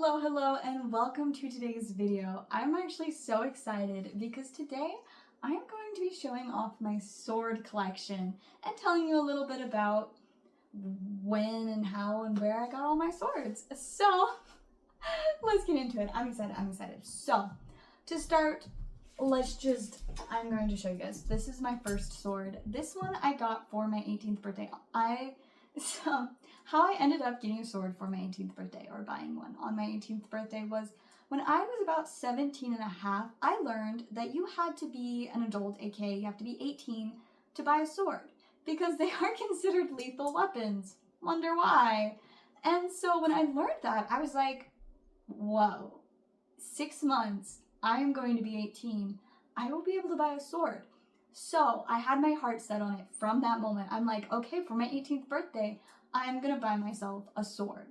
Hello, and welcome to today's video. I'm actually so excited because today I am going to be showing off my sword collection and telling you a little bit about when and how and where I got all my swords. So let's get into it. I'm excited. So to start, I'm going to show you guys. This is my first sword. This one I got for my 18th birthday. So how I ended up getting a sword for my 18th birthday, or buying one on my 18th birthday, was when I was about 17 and a half, I learned that you had to be an adult, aka you have to be 18 to buy a sword, because they are considered lethal weapons. Wonder why? And so when I learned that, I was like, whoa, 6 months, I am going to be 18. I will be able to buy a sword. So I had my heart set on it from that moment. I'm like, okay, for my 18th birthday, I'm gonna buy myself a sword.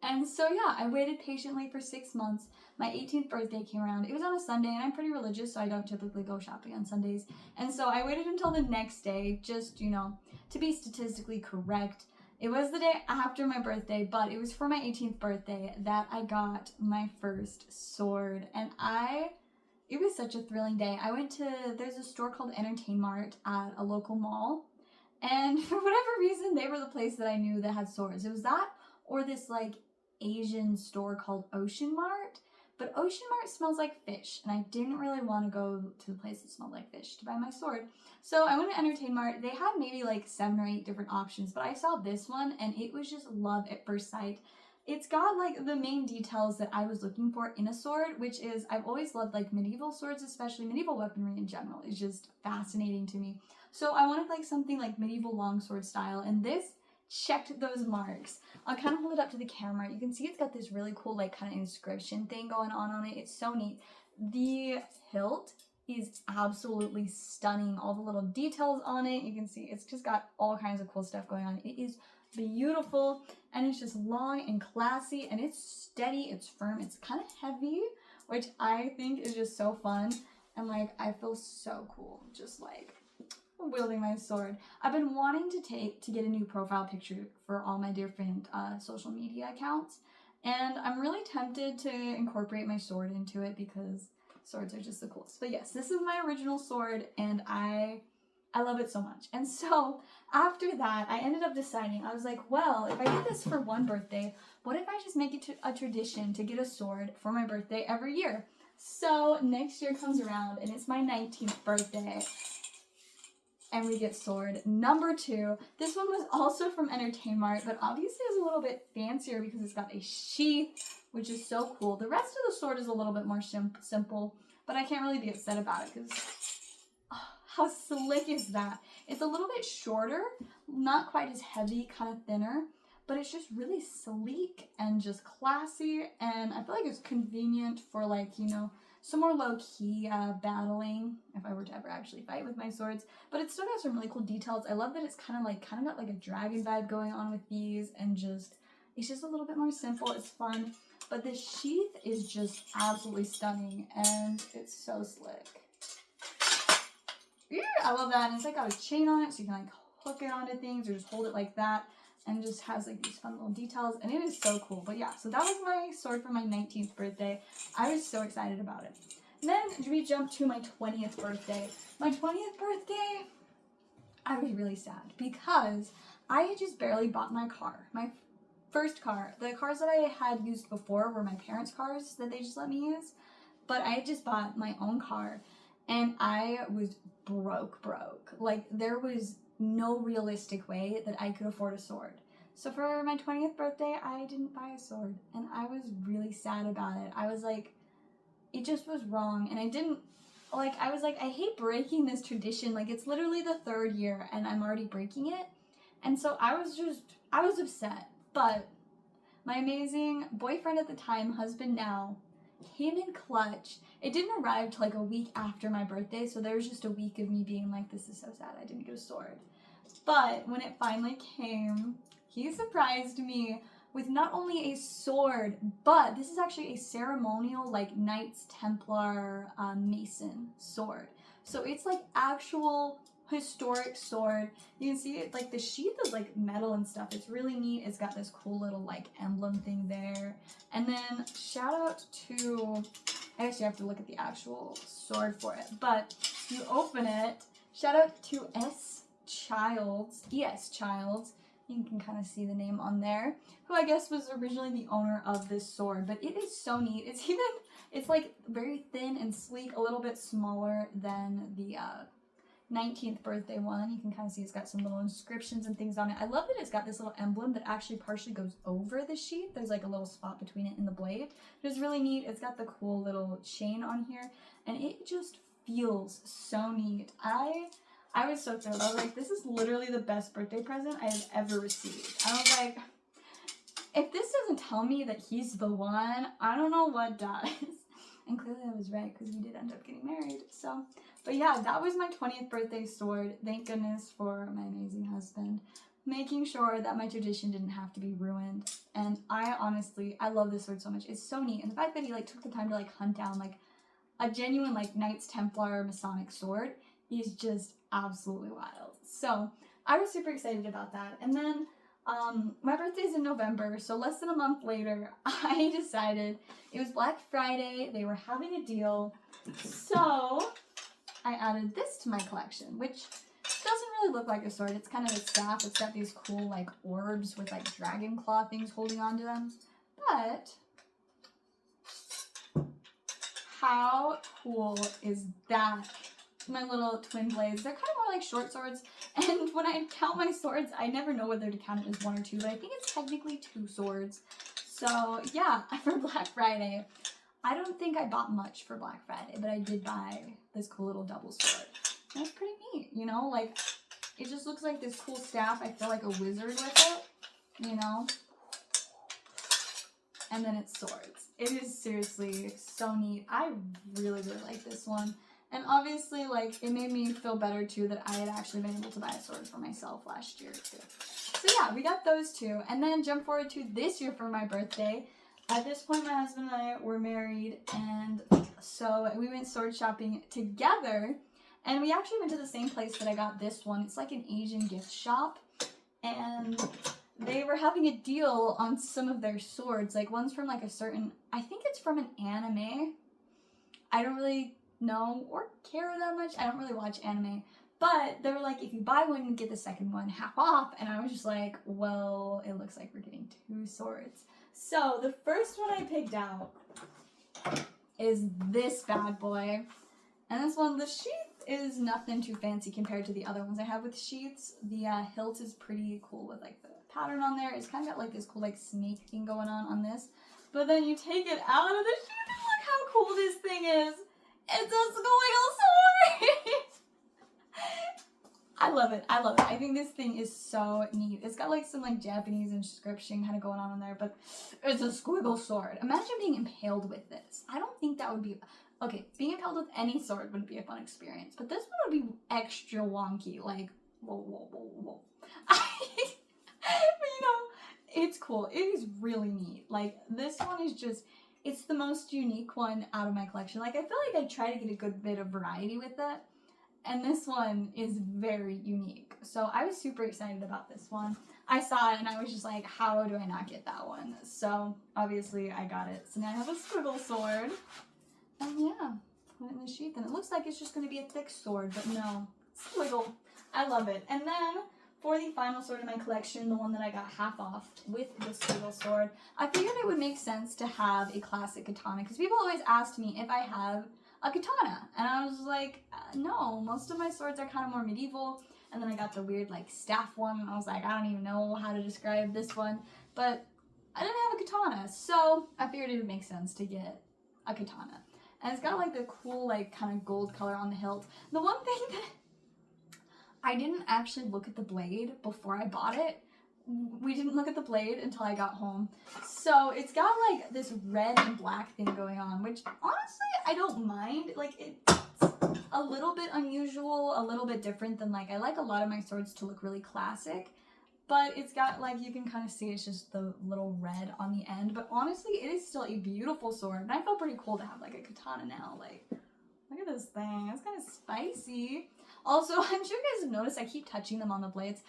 And so yeah, I waited patiently for 6 months. My 18th birthday came around. It was on a Sunday, and I'm pretty religious, so I don't typically go shopping on Sundays. And so I waited until the next day, just, to be statistically correct. It was the day after my birthday, but it was for my 18th birthday that I got my first sword. And it was such a thrilling day. There's a store called Entertain Mart at a local mall. And for whatever reason, they were the place that I knew that had swords. It was that or this Asian store called Ocean Mart. But Ocean Mart smells like fish, and I didn't really want to go to the place that smelled like fish to buy my sword. So I went to Entertain Mart. They had maybe 7 or 8 different options, but I saw this one and it was just love at first sight. It's got the main details that I was looking for in a sword, which is I've always loved medieval swords, especially medieval weaponry in general. It's just fascinating to me. So I wanted something medieval longsword style, and this checked those marks. I'll kind of hold it up to the camera. You can see it's got this really cool kind of inscription thing going on it. It's so neat. The hilt is absolutely stunning. All the little details on it, you can see it's just got all kinds of cool stuff going on. It is beautiful, and it's just long and classy, and it's steady, it's firm, it's kind of heavy, which I think is just so fun. And I feel so cool just wielding my sword. I've been wanting to get a new profile picture for all my different social media accounts, and I'm really tempted to incorporate my sword into it because swords are just the coolest. But yes, this is my original sword, and I love it so much. And so after that, I ended up deciding, I was like, well, if I did this for one birthday, what if I just make it a tradition to get a sword for my birthday every year? So next year comes around, and it's my 19th birthday, and we get sword number 2. This one was also from Entertain Mart, but obviously it's a little bit fancier because it's got a sheath, which is so cool. The rest of the sword is a little bit more simple, but I can't really be upset about it because how slick is that? It's a little bit shorter, not quite as heavy, kind of thinner, but it's just really sleek and just classy, and I feel like it's convenient for some more low-key battling if I were to ever actually fight with my swords. But it still got some really cool details. I love that it's kind of got a dragon vibe going on with these, and it's just a little bit more simple. It's fun, but the sheath is just absolutely stunning, and it's so slick. Yeah, I love that. And it's got a chain on it, so you can hook it onto things or just hold it like that, and it just has these fun little details, and it is so cool. But yeah, so that was my sword for my 19th birthday. I was so excited about it. And then we jump to my 20th birthday. My 20th birthday, I was really sad because I had just barely bought my car. My first car. The cars that I had used before were my parents' cars that they just let me use, but I had just bought my own car, and I was broke. There was no realistic way that I could afford a sword. So for my 20th birthday, I didn't buy a sword, and I was really sad about it. I was it just was wrong, and I didn't, I was I hate breaking this tradition. It's literally the 3rd year, and I'm already breaking it. And so I was upset, but my amazing boyfriend at the time, husband now, came in clutch. It didn't arrive till a week after my birthday, so there was just a week of me being this is so sad I didn't get a sword. But when it finally came, he surprised me with not only a sword, but this is actually a ceremonial Knights Templar Mason sword. So it's actual historic sword. You can see it, the sheath is metal and stuff. It's really neat. It's got this cool little emblem thing there. And then shout out to, I guess you have to look at the actual sword for it, but you open it. Shout out to ES Childs. You can kind of see the name on there, who I guess was originally the owner of this sword, but it is so neat. It's like very thin and sleek, a little bit smaller than the 19th birthday one. You can kind of see it's got some little inscriptions and things on it. I love that it's got this little emblem that actually partially goes over the sheath. There's like a little spot between it and the blade. It's really neat. It's got the cool little chain on here, and it just feels so neat. I was so thrilled. I was like, this is literally the best birthday present I have ever received. I was like, if this doesn't tell me that he's the one, I don't know what does. And clearly I was right, because we did end up getting married. So, but yeah, that was my 20th birthday sword. Thank goodness for my amazing husband, making sure that my tradition didn't have to be ruined. And I love this sword so much. It's so neat. And the fact that he like took the time to like hunt down like a genuine like Knights Templar Masonic sword is just absolutely wild. So I was super excited about that. And then my birthday's in November, so less than a month later, I decided it was Black Friday. They were having a deal, so I added this to my collection, which doesn't really look like a sword. It's kind of a staff. It's got these cool like orbs with like dragon claw things holding on to them. But how cool is that? My little twin blades. They're kind of more like short swords, and when I count my swords, I never know whether to count it as one or two, but I think it's technically 2 swords. So yeah, for Black Friday, I don't think I bought much for Black Friday, but I did buy this cool little double sword. That's pretty neat, you know, like it just looks like this cool staff. I feel like a wizard with it, you know, and then it's swords. It is seriously so neat. I really, really like this one. And obviously, like, it made me feel better, too, that I had actually been able to buy a sword for myself last year, too. So, yeah, we got those 2. And then jump forward to this year for my birthday. At this point, my husband and I were married, and so we went sword shopping together. And we actually went to the same place that I got this one. It's like an Asian gift shop. And they were having a deal on some of their swords. Like, one's from, like, a certain... I think it's from an anime. I don't really know or care that much. I don't really watch anime, but they were like, if you buy one, you get the second one half off, and I was just like, well, it looks like we're getting 2 swords. So the first one I picked out is this bad boy, and this one, the sheath is nothing too fancy compared to the other ones I have with sheaths. The hilt is pretty cool with like the pattern on there. It's kind of got like this cool like snake thing going on this, but then you take it out of the sheath and look how cool this thing is. It's a squiggle sword! I love it. I love it. I think this thing is so neat. It's got like some like Japanese inscription kind of going on in there, but it's a squiggle sword. Imagine being impaled with this. I don't think that would be... Okay, being impaled with any sword wouldn't be a fun experience, but this one would be extra wonky. Like, whoa, whoa, whoa, whoa. But you know, it's cool. It is really neat. Like, this one is just... It's the most unique one out of my collection. Like, I feel like I try to get a good bit of variety with it. And this one is very unique. So I was super excited about this one. I saw it and I was just like, how do I not get that one? So obviously I got it. So now I have a squiggle sword. And yeah, put it in the sheath. And it looks like it's just going to be a thick sword, but no. Squiggle. I love it. And then for the final sword in my collection, the one that I got half off with the squiggle sword, I figured it would make sense to have a classic katana, because people always asked me if I have a katana, and I was like, no, most of my swords are kind of more medieval. And then I got the weird like staff one, and I was like, I don't even know how to describe this one, but I didn't have a katana, so I figured it would make sense to get a katana. And it's got like the cool like kind of gold color on the hilt. The one thing that I didn't actually look at the blade before I bought it. We didn't look at the blade until I got home. So it's got like this red and black thing going on, which honestly I don't mind. Like, it's a little bit unusual, a little bit different than like, I like a lot of my swords to look really classic, but it's got like, you can kind of see it's just the little red on the end. But honestly, it is still a beautiful sword, and I felt pretty cool to have like a katana now. Like, look at this thing, it's kind of spicy. Also, I'm sure you guys have noticed I keep touching them on the blades.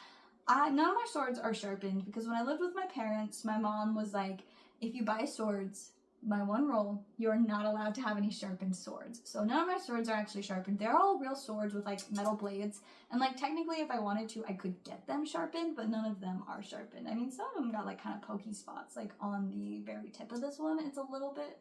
None of my swords are sharpened, because when I lived with my parents, my mom was like, if you buy swords, my one rule, you're not allowed to have any sharpened swords. So none of my swords are actually sharpened. They're all real swords with like metal blades. And like technically if I wanted to, I could get them sharpened, but none of them are sharpened. I mean, some of them got like kind of pokey spots, like on the very tip of this one. It's a little bit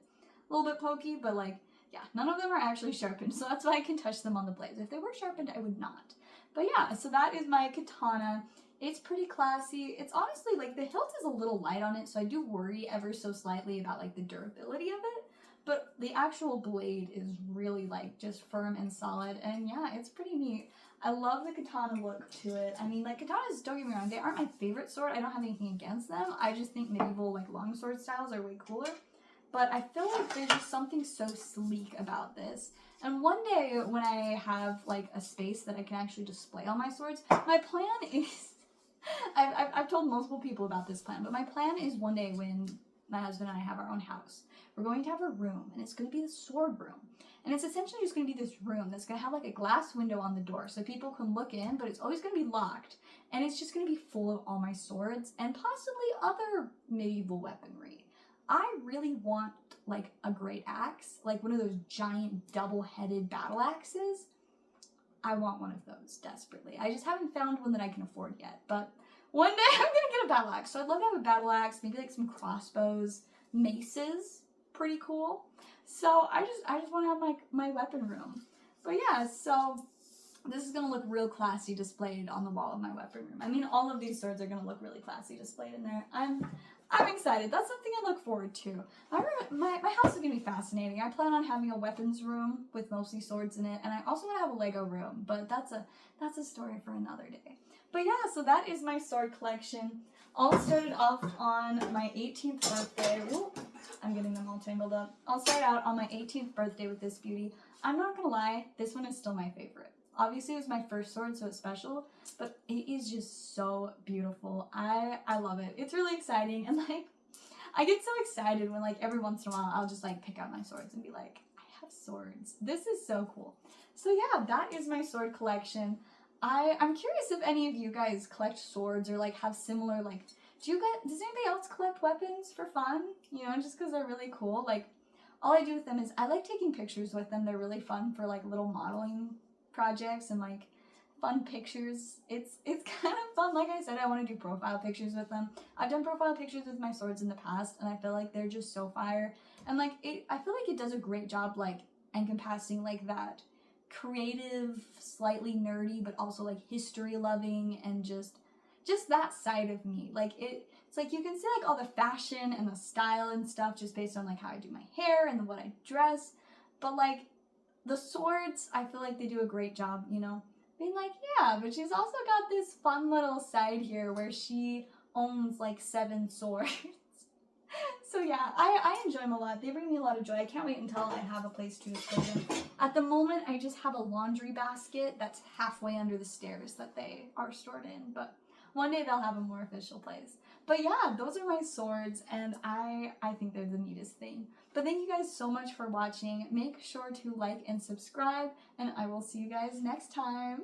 pokey, but like, yeah, none of them are actually sharpened. So that's why I can touch them on the blades. If they were sharpened, I would not. But yeah, so that is my katana. It's pretty classy. It's honestly, like, the hilt is a little light on it, so I do worry ever so slightly about, like, the durability of it. But the actual blade is really, like, just firm and solid, and yeah, it's pretty neat. I love the katana look to it. I mean, like, katanas, don't get me wrong, they aren't my favorite sword. I don't have anything against them. I just think medieval, like, longsword styles are way cooler. But I feel like there's just something so sleek about this. And one day when I have, like, a space that I can actually display all my swords, my plan is... I've told multiple people about this plan, but my plan is one day when my husband and I have our own house, we're going to have a room, and it's going to be the sword room. And it's essentially just going to be this room that's going to have like a glass window on the door so people can look in, but it's always going to be locked. And it's just going to be full of all my swords and possibly other medieval weaponry. I really want like a great axe, like one of those giant double-headed battle axes. I want one of those desperately. I just haven't found one that I can afford yet, but one day I'm gonna get a battle axe. So I'd love to have a battle axe, maybe like some crossbows, maces, pretty cool. So I just want to have my weapon room. But yeah, so this is gonna look real classy displayed on the wall of my weapon room. I mean, all of these swords are gonna look really classy displayed in there. I'm excited. That's something I look forward to. My house is gonna be fascinating. I plan on having a weapons room with mostly swords in it, and I also want to have a Lego room, but that's a story for another day. But yeah, so that is my sword collection. All started off on my 18th birthday. Ooh, I'm getting them all tangled up. I'll start out on my 18th birthday with this beauty. I'm not gonna lie, this one is still my favorite. Obviously, it was my first sword, so it's special, but it is just so beautiful. I love it. It's really exciting, and like, I get so excited when like every once in a while I'll just like pick out my swords and be like, I have swords. This is so cool. So yeah, that is my sword collection. I'm curious if any of you guys collect swords or like have similar like, does anybody else collect weapons for fun? You know, just because they're really cool. Like, all I do with them is I like taking pictures with them. They're really fun for like little modeling projects and like fun pictures. It's kind of fun. Like I said, I want to do profile pictures with them. I've done profile pictures with my swords in the past, and I feel like they're just so fire. And like I feel like it does a great job like encompassing like that creative, slightly nerdy, but also like history loving and just that side of me. Like it's like you can see like all the fashion and the style and stuff just based on like how I do my hair and what I dress, but like the swords, I feel like they do a great job, you know, being like, yeah, but she's also got this fun little side here where she owns like 7 swords. So yeah, I enjoy them a lot. They bring me a lot of joy. I can't wait until I have a place to display them. At the moment, I just have a laundry basket that's halfway under the stairs that they are stored in, but one day they'll have a more official place. But yeah, those are my swords, and I think they're the neatest thing. But thank you guys so much for watching. Make sure to like and subscribe, and I will see you guys next time.